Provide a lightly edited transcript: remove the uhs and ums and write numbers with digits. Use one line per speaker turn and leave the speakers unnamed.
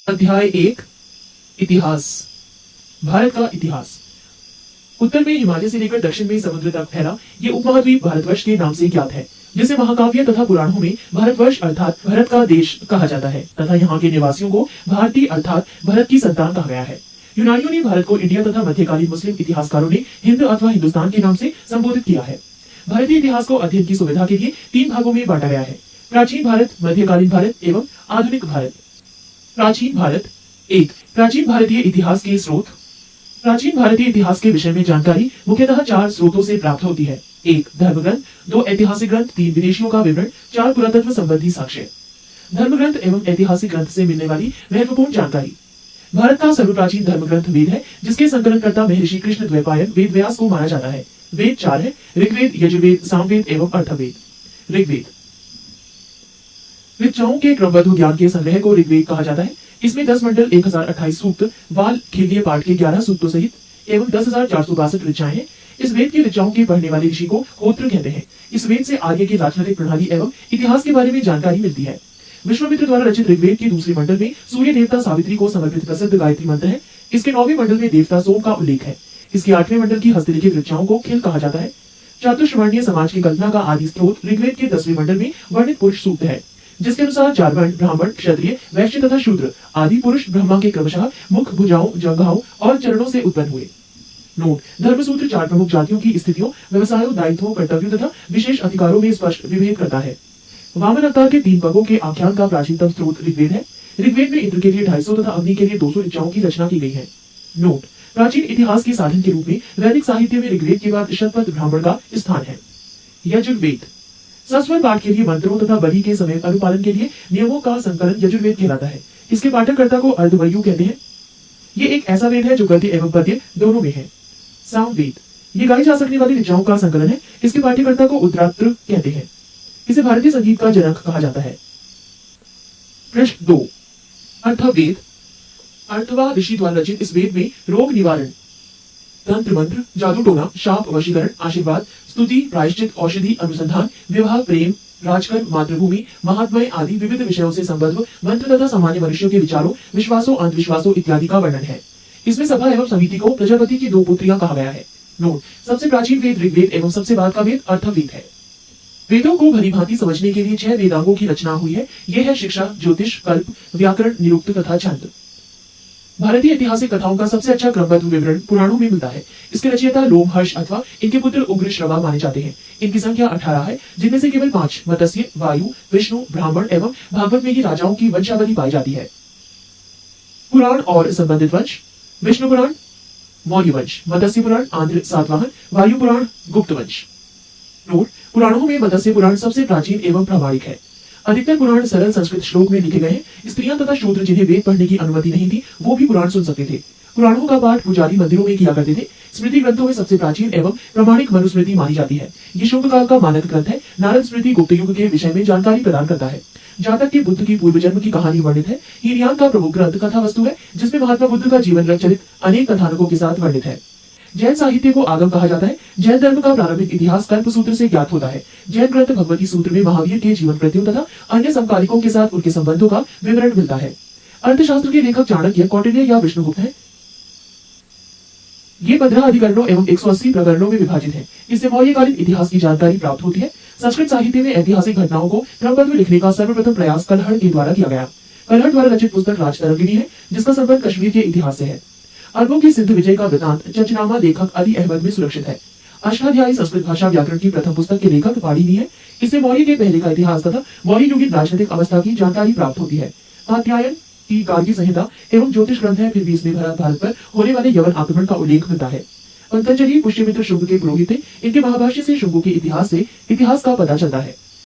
अध्याय 1 इतिहास। भारत का इतिहास। उत्तर में हिमालय से लेकर दक्षिण में समुद्र तक फैला ये उपमहाद्वीप भारतवर्ष के नाम से ज्ञात है, जिसे महाकाव्य तथा पुराणों में भारतवर्ष अर्थात भरत का देश कहा जाता है तथा यहाँ के निवासियों को भारतीय अर्थात भरत की संतान कहा गया है। यूनानियों ने भारत को इंडिया तथा मध्यकालीन मुस्लिम इतिहासकारों ने हिंद अथवा हिंदुस्तान के नाम से संबोधित किया है। भारतीय इतिहास को अध्ययन की सुविधा के लिए 3 भागों में बांटा गया है: प्राचीन भारत, मध्यकालीन भारत एवं आधुनिक भारत। प्राचीन भारत। 1. प्राचीन भारतीय इतिहास के स्रोत। प्राचीन भारतीय इतिहास के विषय में जानकारी मुख्यतः 4 स्रोतों से प्राप्त होती है: 1. धर्मग्रंथ, 2. ऐतिहासिक ग्रंथ, 3. विदेशियों का विवरण, 4. पुरातत्व संबंधी साक्ष्य। धर्मग्रंथ एवं ऐतिहासिक ग्रंथ से मिलने वाली महत्वपूर्ण जानकारी। भारत का सर्वप्राचीन धर्मग्रंथ वेद है, जिसके संकलनकर्ता महर्षि कृष्ण द्वैपायन वेद व्यास को माना जाता है। वेद 4 है: ऋग्वेद, यजुर्वेद, सामवेद एवं अर्थवेद। ऋग्वेद ऋचाओं के क्रमबद्ध ज्ञान के संग्रह को ऋग्वेद कहा जाता है। इसमें 10 मंडल, 1028 सूक्त, बाल खिल्य पाठ के 11 सूक्तों सहित एवं 10,462 ऋचाएं हैं। इस वेद की ऋचाओं के पढ़ने वाले ऋषि को होत्र कहते हैं। इस वेद से आगे की राजनीतिक प्रणाली एवं इतिहास के बारे में जानकारी मिलती है। विश्वामित्र द्वारा रचित ऋग्वेद की दूसरे मंडल में सूर्य देवता सावित्री को समर्पित प्रसिद्ध गायत्री मंत्र है। इसके 9वें मंडल में देवता सोम का उल्लेख है। इसके 8वें मंडल की हस्तलिखित ऋचाओं को खिल कहा जाता है। चातुर्वर्णीय समाज की कल्पना का आदि स्रोत ऋग्वेद के 10वें मंडल में वर्णित पुरुष सूक्त है, जिसके अनुसार 4 वर्ण ब्राह्मण, क्षत्रिय, वैश्य तथा शूद्र आदि पुरुष ब्रह्मा के क्रमशः मुख, भुजाओं, जंघाओं और चरणों से उत्पन्न हुए। नोट: धर्मसूत्र 4 प्रमुख जातियों की स्थितियों, व्यवसायों, दायित्वों, कर्तव्यों तथा विशेष अधिकारों में स्पष्ट विभेद करता है। वामन अवतार के 3 पगों के आख्यान का प्राचीनतम स्रोत ऋग्वेद है। ऋग्वेद में इंद्र के लिए 250 तथा अग्नि के लिए 200 ऋचाओं की रचना की गई है। नोट: प्राचीन इतिहास के साधन के रूप में वैदिक साहित्य में ऋग्वेद के बाद शतपथ ब्राह्मण का स्थान है। यजुर्वेद सस्वर पाठ के लिए मंत्रों तथा बलि के समय अनुपालन के लिए नियमों का संकलन यजुर्वेद कहलाता है। इसके पाठनकर्ता को अर्धवयु कहते हैं। ये एक ऐसा वेद है जो गद्य एवं पद्य दोनों में है। सामवेद ये गाई जा सकने वाली ऋचाओं का संकलन है। इसके पाठ्यकर्ता को उद्रात्र कहते हैं। इसे भारतीय संगीत का जनक कहा जाता है। पृष्ठ 2 अर्थवेद। अर्थवा ऋषि द्वारा रचित इस वेद में रोग निवारण, तंत्र मंत्र, जादू टोना, शाप वशीकरण, आशीर्वाद, स्तुति, प्रायश्चित, औषधि, अनुसंधान, विवाह, प्रेम, राजकर्म, मातृभूमि, महात्म्य आदि विविध विषयों से संबद्ध मंत्र तथा सामान्य मनुष्यों के विचारों, विश्वासों, अंधविश्वासों इत्यादि का वर्णन है। इसमें सभा एवं समिति को प्रजापति की 2 पुत्रियां कहा गया है। नोट: सबसे प्राचीन वेद ऋग्वेद एवं सबसे बाद का वेद अर्थवेद है। वेदों को भली भांति समझने के लिए 6 वेदांगों की रचना हुई है। ये है शिक्षा, ज्योतिष, कल्प, व्याकरण, निरुक्त तथा छंद। भारतीय ऐतिहासिक कथाओं का सबसे अच्छा क्रमबद्ध विवरण पुराणों में मिलता है। इसके रचयिता लोमहर्ष अथवा इनके पुत्र उग्र श्रवा माने जाते हैं। इनकी संख्या 18 है, जिनमें से केवल 5 मत्स्य, वायु, विष्णु, ब्राह्मण एवं भागवत में ही राजाओं की वंशावली पाई जाती है। पुराण और संबंधित वंश: विष्णु पुराण मौर्य वंश, मत्स्य पुराण आंध्र सातवाहन, वायु पुराण गुप्त वंश। नोट: पुराणों में मत्स्य पुराण सबसे प्राचीन एवं प्रामाणिक है। अधिकतर पुराण सरल संस्कृत श्लोक में लिखे गए हैं। स्त्रियां तथा शूद्र जिन्हें वेद पढ़ने की अनुमति नहीं थी, वो भी पुराण सुन सकते थे। पुराणों का पाठ पुजारी मंदिरों में किया करते थे। स्मृति ग्रंथों में सबसे प्राचीन एवं प्रामाणिक मनुस्मृति मानी जाती है। ये शुंग काल का मानक ग्रंथ है। नारद स्मृति गुप्त युग के विषय में जानकारी प्रदान करता है। जातक के बुद्ध की पूर्व जन्म की कहानी वर्णित है। हीनयान का प्रमुख ग्रंथ कथा वस्तु है, जिसमें महात्मा बुद्ध का जीवन चरित अनेक कथानकों के साथ वर्णित है। जैन साहित्य को आगम कहा जाता है। जैन धर्म का प्रारंभिक इतिहास कल्प सूत्र से ज्ञात होता है। जैन ग्रंथ भगवती सूत्र में महावीर के जीवन कृत्यों तथा अन्य समकालिकों के साथ उनके संबंधों का विवरण मिलता है। अर्थशास्त्र के लेखक चाणक्य, कौटिल्य या विष्णुगुप्त हैं। ये 15 अधिकरणों एवं 180 प्रकरणों में विभाजित है। इससे मौर्यकालीन इतिहास की जानकारी प्राप्त होती है। संस्कृत साहित्य में ऐतिहासिक घटनाओं को क्रमबद्ध लिखने का सर्वप्रथम प्रयास कलहड़ के द्वारा किया गया। कलहड़ द्वारा रचित पुस्तक राजतरंगिणी है, जिसका संबंध कश्मीर के इतिहास से है। अरबों की सिंध विजय का वृतांत चचनामा लेखक अली अहमद में सुरक्षित है। अष्टाध्यायी संस्कृत भाषा व्याकरण की प्रथम पुस्तक के लेखक पाणिनि है। इससे मौर्य के पहले का इतिहास तथा मौर्य युगीन राजनीतिक अवस्था की जानकारी प्राप्त होती है। कात्यायन की गार्गी संहिता एवं ज्योतिष ग्रंथ है। फिर भी इसमें भारत पर होने वाले यवन आक्रमण का उल्लेख मिलता है। पतंजलि पुष्यमित्र शुंग के पुरोहित थे। इनके महाभाष्य से शुंगों के इतिहास का पता चलता है।